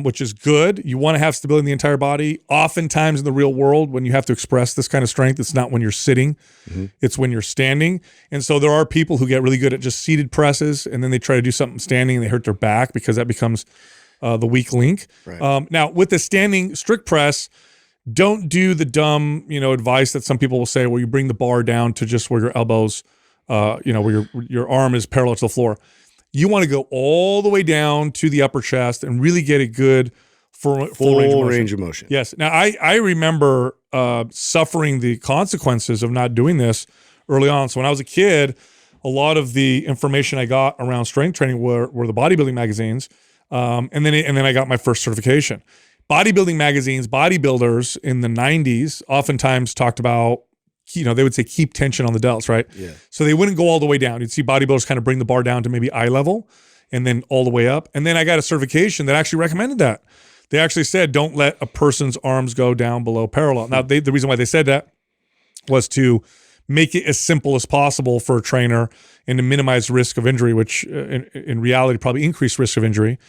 which is good. You want to have stability in the entire body. Oftentimes in the real world, when you have to express this kind of strength, it's not when you're sitting, it's when you're standing. And so there are people who get really good at just seated presses, and then they try to do something standing and they hurt their back because that becomes the weak link. Right. Now, with the standing strict press, don't do the dumb, advice that some people will say, where you bring the bar down to just where your elbows, where your arm is parallel to the floor. You want to go all the way down to the upper chest and really get a good full range of motion. Yes. Now, I remember suffering the consequences of not doing this early on. So when I was a kid, a lot of the information I got around strength training were the bodybuilding magazines, and then I got my first certification. Bodybuilding magazines, bodybuilders in the 90s oftentimes talked about, they would say keep tension on the delts, right? Yeah. So they wouldn't go all the way down. You'd see bodybuilders kind of bring the bar down to maybe eye level and then all the way up. And then I got a certification that actually recommended that. They actually said, don't let a person's arms go down below parallel. Now, the reason why they said that was to make it as simple as possible for a trainer and to minimize risk of injury, which in reality probably increased risk of injury.